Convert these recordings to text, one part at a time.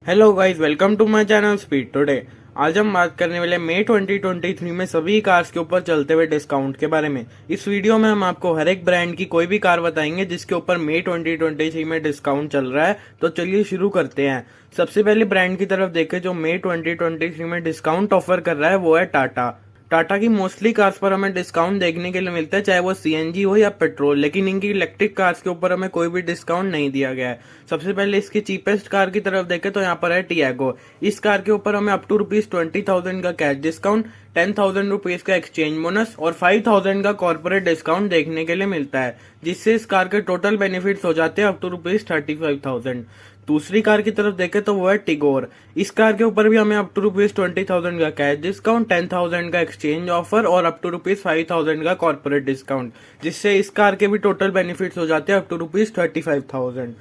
Hello guys, welcome to my channel speed today. आज हम बात करने वाले मई 2023 में सभी कार्स के ऊपर चलते हुए डिस्काउंट के बारे में। इस वीडियो में हम आपको हर एक ब्रांड की कोई भी कार बताएंगे जिसके ऊपर मई 2023 में डिस्काउंट चल रहा है। तो चलिए शुरू करते हैं। सबसे पहले ब्रांड की तरफ देखें जो मई 2023 में डिस्काउंट ऑफर कर रहा है वो है टाटा। टाटा की मोस्टली कार्स पर हमें डिस्काउंट देखने के लिए मिलता है, चाहे वो सीएनजी हो या पेट्रोल, लेकिन इनकी इलेक्ट्रिक कार्स के ऊपर हमें कोई भी डिस्काउंट नहीं दिया गया है। सबसे पहले इसकी चीपेस्ट कार की तरफ देखें तो यहाँ पर है टियागो। इस कार के ऊपर हमें अप टू ₹20,000 का कैश डिस्काउंट, ₹10,000 का एक्सचेंज बोनस और 5,000 का कॉर्पोरेट डिस्काउंट देखने के लिए मिलता है, जिससे इस कार के टोटल बेनिफिट्स हो जाते हैं अप टू ₹35,000। दूसरी कार की तरफ देखें तो वो है टिगोर। इस कार के ऊपर भी हमें अप टू ₹20,000 का कैश डिस्काउंट, 10,000 का एक्सचेंज ऑफर और अप टू ₹5,000 का कॉर्पोरेट डिस्काउंट, जिससे इस कार के भी टोटल बेनिफिट्स हो जाते हैं अप टू ₹35,000।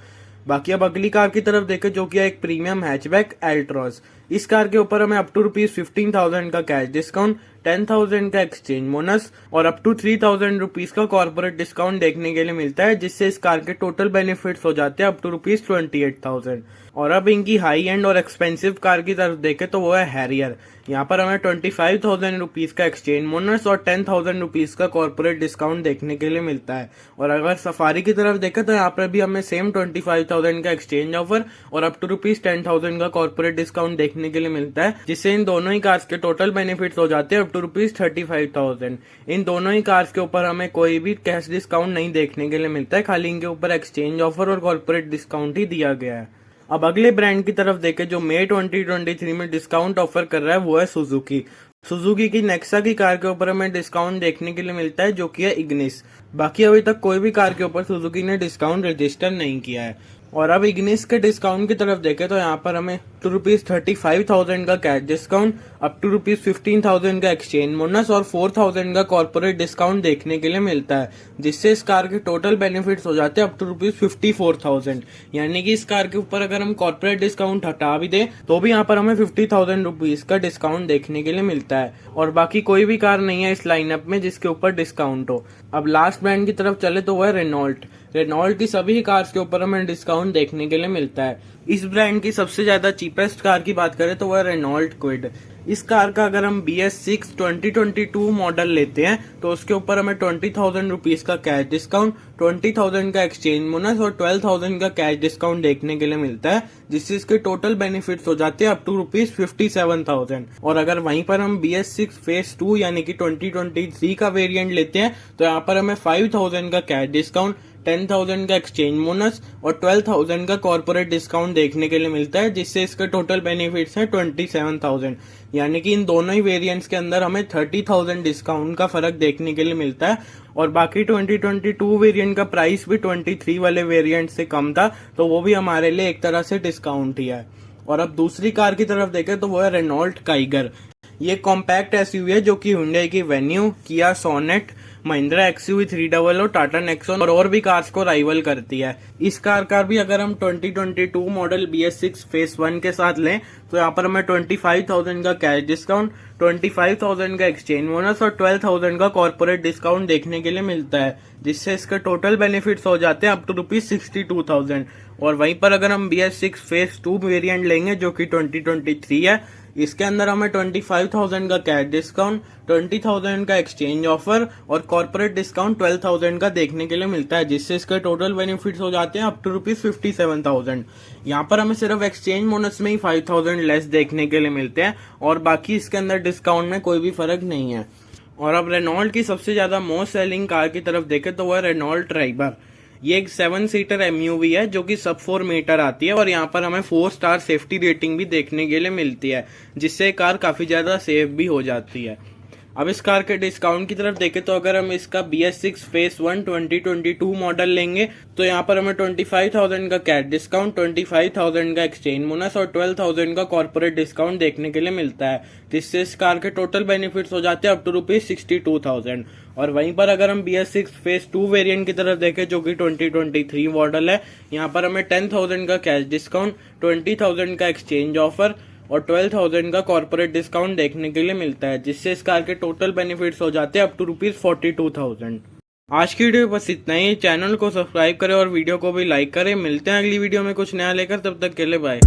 बाकी अब अगली कार की तरफ देखें जो कि है एक प्रीमियम हैचबैक एल्ट्रॉस। इस कार के ऊपर हमें अप टू ₹15,000 का कैश डिस्काउंट, 10,000 का एक्सचेंज बोनस और अप टू ₹3,000 का कॉर्पोरेट डिस्काउंट देखने के लिए मिलता है, जिससे इस कार के टोटल बेनिफिट्स हो जाते हैं अप टू ₹28,000। और अब इनकी हाई एंड और एक्सपेंसिव कार की तरफ देखें तो वो है हैरियर। यहाँ पर हमें ₹25,000 का एक्सचेंज बोनस और ₹10,000 का कॉर्पोरेट डिस्काउंट देखने के लिए मिलता है। और अगर सफारी की तरफ देखें तो यहाँ पर भी हमें सेम 25,000 का एक्सचेंज ऑफर और अप टू ₹10,000 का कॉर्पोरेट डिस्काउंट देखने के लिए मिलता है, जिससे इन दोनों ही कार्स के टोटल बेनिफिट्स हो जाते हैं अप टू ₹35,000। इन दोनों ही कार्स के ऊपर हमें कोई भी कैश डिस्काउंट नहीं देखने के लिए मिलता है, खाली इनके ऊपर एक्सचेंज ऑफर और कॉर्पोरेट डिस्काउंट ही दिया गया है। अब अगले ब्रांड की तरफ देखें जो मई 2023 में डिस्काउंट ऑफर कर रहा है वो है सुजुकी। सुजुकी की नेक्सा की कार के ऊपर हमें डिस्काउंट देखने के लिए मिलता है जो कि है इग्निस। बाकी अभी तक कोई भी कार के ऊपर सुजुकी ने डिस्काउंट रजिस्टर नहीं किया है। और अब इग्निस के डिस्काउंट की तरफ देखें तो यहाँ पर हमें ₹35,000 का कैश डिस्काउंट, अप टू ₹15,000 का एक्सचेंज बोनस और 4,000 का कॉर्पोरेट डिस्काउंट देखने के लिए मिलता है, जिससे इस कार के टोटल बेनिफिट्स हो जाते हैं अप टू ₹54,000। यानी कि इस कार के ऊपर अगर हम कॉर्पोरेट डिस्काउंट हटा भी दें तो भी यहाँ पर हमें ₹50,000 का डिस्काउंट देखने के लिए मिलता है। और बाकी कोई भी कार नहीं है इस लाइनअप में जिसके ऊपर डिस्काउंट हो। अब लास्ट ब्रांड की तरफ चले तो वो है रेनॉल्ट। रेनॉल्ट की सभी कार्स के ऊपर हमें डिस्काउंट देखने के लिए मिलता है। इस ब्रांड की सबसे ज्यादा चीपेस्ट कार की बात करें तो वह रेनॉल्ट क्विड। इस कार का अगर हम BS6 2022 मॉडल लेते हैं तो उसके ऊपर हमें ₹20,000 का कैश डिस्काउंट, 20,000 का एक्सचेंज बोनस और 12,000 का कैश डिस्काउंट देखने के लिए मिलता है, जिससे इसके टोटल बेनिफिट्स हो जाते हैं अप टू ₹57,000। और अगर वहीं पर हम BS6 फेज 2 यानी कि 2023 का वेरिएंट लेते हैं तो यहाँ पर हमें 5,000 का कैश डिस्काउंट, 10,000 का एक्सचेंज बोनस और 12,000 का कॉर्पोरेट डिस्काउंट देखने के लिए मिलता है, जिससे इसका टोटल बेनिफिट्स है 27,000। यानी कि इन दोनों ही वेरिएंट्स के अंदर हमें 30,000 डिस्काउंट का फर्क देखने के लिए मिलता है। और बाकी 2022 वेरिएंट का प्राइस भी 23 वाले वेरिएंट से कम था, तो वो भी हमारे लिए एक तरह से डिस्काउंट ही है। और अब दूसरी कार की तरफ देखें तो वो है रेनॉल्ट काइगर। ये कॉम्पैक्ट एसयूवी है जो कि हुंडई की Venue, Kia Sonet, Mahindra XUV 300, Tata Nexon और भी कार्स को राइवल करती है। इस कार का भी अगर हम 2022 मॉडल BS6 फेस 1 के साथ लें तो यहाँ पर हमें 25,000 का कैश डिस्काउंट, 25,000 का एक्सचेंज बोनस और 12,000 का कॉर्पोरेट डिस्काउंट देखने के लिए मिलता है, जिससे इसके टोटल बेनिफिट्स हो जाते हैं अप टू ₹62,000। और वहीं पर अगर हम BS6 फेस 2 वेरिएंट लेंगे जो कि 2023 है, इसके अंदर हमें 25,000 का कैश डिस्काउंट, 20,000 का एक्सचेंज ऑफर और कॉर्पोरेट डिस्काउंट 12,000 का देखने के लिए मिलता है, जिससे इसके टोटल बेनिफिट्स हो जाते हैं अप टू ₹57,000। यहाँ पर हमें सिर्फ एक्सचेंज बोनस में ही 5,000 लेस देखने के लिए मिलते हैं और बाकी इसके अंदर डिस्काउंट में कोई भी फर्क नहीं है। और अब रेनॉल्ट की सबसे ज्यादा मोस्ट सेलिंग कार की तरफ देखें तो वह रेनॉल्ट ट्राइबर। ये एक 7 सीटर MUV है जो कि सब 4 मीटर आती है और यहाँ पर हमें 4 स्टार सेफ्टी रेटिंग भी देखने के लिए मिलती है, जिससे कार काफी ज्यादा सेफ भी हो जाती है। अब इस कार के डिस्काउंट की तरफ देखें तो अगर हम इसका BS6 फेस 1 2022 मॉडल लेंगे तो यहाँ पर हमें 25,000 का कैश डिस्काउंट, 25,000 का एक्सचेंज बोनस और 12,000 का कॉर्पोरेट डिस्काउंट देखने के लिए मिलता है, जिससे इस कार के टोटल बेनिफिट्स हो जाते हैं अप टू ₹62,000। और वहीं पर अगर हम BS6 फेज 2 वेरिएंट की तरफ देखें जो कि 2023 मॉडल है, यहाँ पर हमें 10,000 का कैश डिस्काउंट, 20,000 का एक्सचेंज ऑफर और 12,000 का कॉर्पोरेट डिस्काउंट देखने के लिए मिलता है, जिससे इस कार के टोटल बेनिफिट्स हो जाते हैं अप टू ₹42,000। आज की वीडियो बस इतना ही। चैनल को सब्सक्राइब करें और वीडियो को भी लाइक करें। मिलते हैं अगली वीडियो में कुछ नया लेकर, तब तक के लिए बाय।